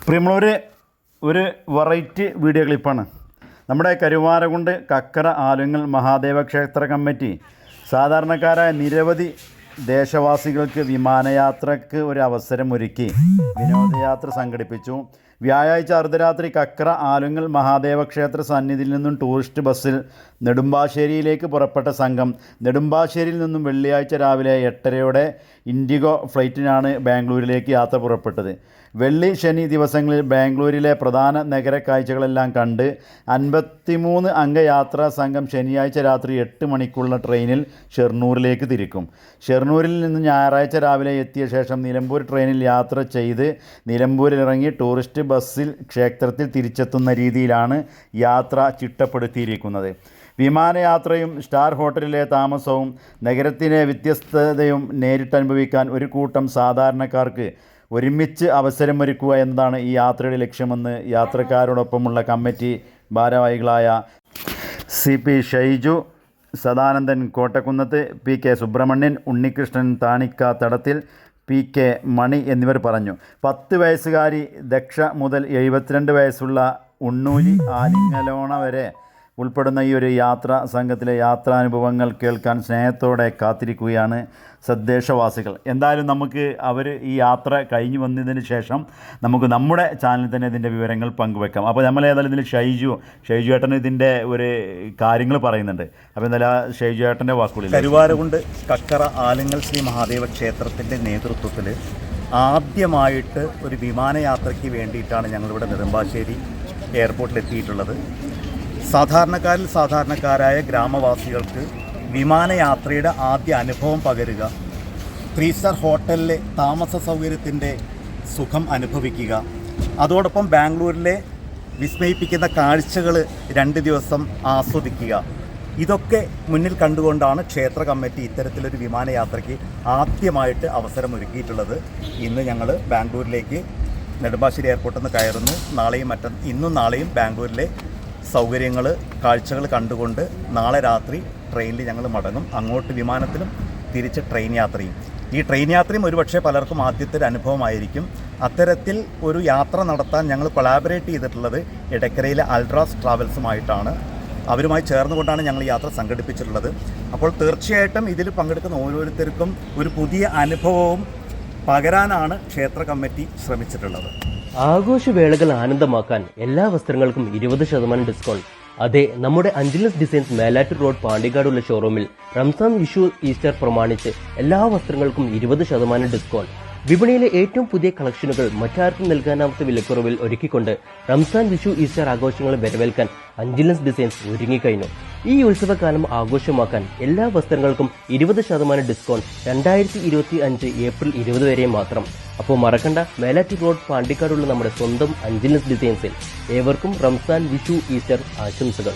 പ്രിയമുള്ളവർ, ഒരു variety video ക്ലിപ്പാണ്. നമ്മുടെ കരുവാരകുണ്ട് കക്കര ആലുങ്ങൽ മഹാദേവ ക്ഷേത്ര കമ്മിറ്റി സാധാരണക്കാരായ നിരവധി ദേശവാസികൾക്ക് വിമാനയാത്രയ്ക്ക് ഒരു അവസരമൊരുക്കി വിനോദയാത്ര സംഘടിപ്പിച്ചു. വ്യാഴാഴ്ച അർദ്ധരാത്രി കക്കര ആലുങ്ങൽ മഹാദേവ ക്ഷേത്ര സന്നിധിയിൽ നിന്നും ടൂറിസ്റ്റ് ബസ്സിൽ നെടുമ്പാശ്ശേരിയിലേക്ക് പുറപ്പെട്ട സംഘം നെടുമ്പാശ്ശേരിയിൽ നിന്നും വെള്ളിയാഴ്ച രാവിലെ 8:30 ഇൻഡിഗോ ഫ്ലൈറ്റിനാണ് ബാംഗ്ലൂരിലേക്ക് യാത്ര പുറപ്പെട്ടത്. വെള്ളി ശനി ദിവസങ്ങളിൽ ബാംഗ്ലൂരിലെ പ്രധാന നഗര കാഴ്ചകളെല്ലാം കണ്ട് 53 അംഗ യാത്രാ സംഘം ശനിയാഴ്ച രാത്രി 8 മണിക്കുള്ള ട്രെയിനിൽ ഷൊർണൂരിലേക്ക് തിരിക്കും. ഷൊർണൂരിൽ നിന്ന് ഞായറാഴ്ച രാവിലെ എത്തിയ ശേഷം നിലമ്പൂർ ട്രെയിനിൽ യാത്ര ചെയ്ത് നിലമ്പൂരിലിറങ്ങി ടൂറിസ്റ്റ് ബസ്സിൽ ക്ഷേത്രത്തിൽ തിരിച്ചെത്തുന്ന രീതിയിലാണ് യാത്ര ചിട്ടപ്പെടുത്തിയിരിക്കുന്നത്. വിമാനയാത്രയും സ്റ്റാർ ഹോട്ടലിലെ താമസവും നഗരത്തിലെ വ്യത്യസ്തതയും നേരിട്ടനുഭവിക്കാൻ ഒരു കൂട്ടം സാധാരണക്കാർക്ക് ഒരുമിച്ച് അവസരമൊരുക്കുക എന്നതാണ് ഈ യാത്രയുടെ ലക്ഷ്യമെന്ന് യാത്രക്കാരോടൊപ്പമുള്ള കമ്മിറ്റി ഭാരവാഹികളായ CP Shaiju, Sadanandan Kottakkunnath, PK Subrahmanyan, Unnikrishnan Thanikka Thadathil, PK മണി എന്നിവർ പറഞ്ഞു. 10 വയസ്സുകാരി ദക്ഷ മുതൽ 72 വയസ്സുള്ള ഉണ്ണൂലി ആലിങ്ങലോണ വരെ ഉൾപ്പെടുന്ന ഈ ഒരു യാത്രാ സംഘത്തിലെ യാത്രാനുഭവങ്ങൾ കേൾക്കാൻ സ്നേഹത്തോടെ കാത്തിരിക്കുകയാണ് സദ്ദേശവാസികൾ. എന്തായാലും നമുക്ക് അവർ ഈ യാത്ര കഴിഞ്ഞു വന്നതിന് ശേഷം നമുക്ക് നമ്മുടെ ചാനലിൽ തന്നെ ഇതിൻ്റെ വിവരങ്ങൾ പങ്കുവെക്കാം. അപ്പോൾ നമ്മൾ ഏതായാലും ഇതിൽ ഷൈജു ഏട്ടൻ ഇതിൻ്റെ ഒരു കാര്യങ്ങൾ പറയുന്നുണ്ട്. അപ്പോൾ എന്തായാലും ഷൈജു ഏട്ടൻ്റെ വാക്കുകളിൽ കരുവാരകുണ്ട് കക്കറ ആലുങ്ങൽ ശ്രീ മഹാദേവ ക്ഷേത്രത്തിൻ്റെ നേതൃത്വത്തിൽ ആദ്യമായിട്ട് ഒരു വിമാനയാത്രയ്ക്ക് വേണ്ടിയിട്ടാണ് ഞങ്ങളിവിടെ നെടുമ്പാശ്ശേരി എയർപോർട്ടിലെത്തിയിട്ടുള്ളത്. സാധാരണക്കാരായ ഗ്രാമവാസികൾക്ക് വിമാനയാത്രയുടെ ആദ്യ അനുഭവം പകരുക, 3 സ്റ്റാർ ഹോട്ടലിലെ താമസ സൗകര്യത്തിൻ്റെ സുഖം അനുഭവിക്കുക, അതോടൊപ്പം ബാംഗ്ലൂരിലെ വിസ്മയിപ്പിക്കുന്ന കാഴ്ചകൾ 2 ദിവസം ആസ്വദിക്കുക, ഇതൊക്കെ മുന്നിൽ കണ്ടുകൊണ്ടാണ് ക്ഷേത്ര കമ്മിറ്റി ഇത്തരത്തിലൊരു വിമാനയാത്രയ്ക്ക് ആദ്യമായിട്ട് അവസരമൊരുക്കിയിട്ടുള്ളത്. ഇന്ന് ഞങ്ങൾ ബാംഗ്ലൂരിലേക്ക് നെടുമ്പാശ്ശേരി എയർപോർട്ടിൽ നിന്ന് കയറുന്നു. ഇന്നും നാളെയും ബാംഗ്ലൂരിലെ സൗകര്യങ്ങൾ കാഴ്ചകൾ കണ്ടുകൊണ്ട് നാളെ രാത്രി ട്രെയിനിൽ ഞങ്ങൾ മടങ്ങും. അങ്ങോട്ട് വിമാനത്തിലും തിരിച്ച് ട്രെയിൻ യാത്രയും. ഈ ട്രെയിൻ യാത്രയും ഒരുപക്ഷെ പലർക്കും ആദ്യത്തെ ഒരു അനുഭവമായിരിക്കും. അത്തരത്തിൽ ഒരു യാത്ര നടത്താൻ ഞങ്ങൾ കൊളാബറേറ്റ് ചെയ്തിട്ടുള്ളത് ഇടക്കരയിലെ അൾട്രാസ് ട്രാവൽസുമായിട്ടാണ്. അവരുമായി ചേർന്നുകൊണ്ടാണ് ഞങ്ങൾ യാത്ര സംഘടിപ്പിച്ചിട്ടുള്ളത്. അപ്പോൾ തീർച്ചയായിട്ടും ഇതിൽ പങ്കെടുക്കുന്ന ഓരോരുത്തർക്കും ഒരു പുതിയ അനുഭവവും പകരാനാണ് ക്ഷേത്ര കമ്മിറ്റി ശ്രമിച്ചിട്ടുള്ളത്. ആഘോഷവേളകൾ ആനന്ദമാക്കാൻ എല്ലാ വസ്ത്രങ്ങൾക്കും 20% ഡിസ്കൗണ്ട്. അതെ, നമ്മുടെ അഞ്ജലസ് ഡിസൈൻസ് മേലാറ്റൂർ റോഡ് പാണ്ടിക്കാടുള്ള ഷോറൂമിൽ റംസാൻ, വിഷു, ഈസ്റ്റർ പ്രമാണിച്ച് എല്ലാ വസ്ത്രങ്ങൾക്കും 20% ഡിസ്കൗണ്ട്. വിപണിയിലെ ഏറ്റവും പുതിയ കളക്ഷനുകൾ മറ്റാർക്കും നൽകാനാവാത്ത വിലക്കുറവിൽ ഒരുക്കിക്കൊണ്ട് റംസാൻ, വിഷു, ഈസ്റ്റർ ആഘോഷങ്ങൾ വരവേൽക്കാൻ അഞ്ജലസ് ഡിസൈൻസ് ഒരുങ്ങിക്കഴിഞ്ഞു. ഈ ഉത്സവകാലം ആഘോഷമാക്കാൻ എല്ലാ വസ്ത്രങ്ങൾക്കും 20% ഡിസ്കൗണ്ട് 2025 ഏപ്രിൽ 20 വരെ മാത്രം. അപ്പോൾ മറക്കണ്ട, മേലാറ്റൂർ റോഡ് പാണ്ടിക്കാടുള്ള നമ്മുടെ സ്വന്തം അഞ്ജലസ് ഡിസൈൻസിൽ. ഏവർക്കും റംസാൻ, വിഷു, ഈസ്റ്റർ ആശംസകൾ.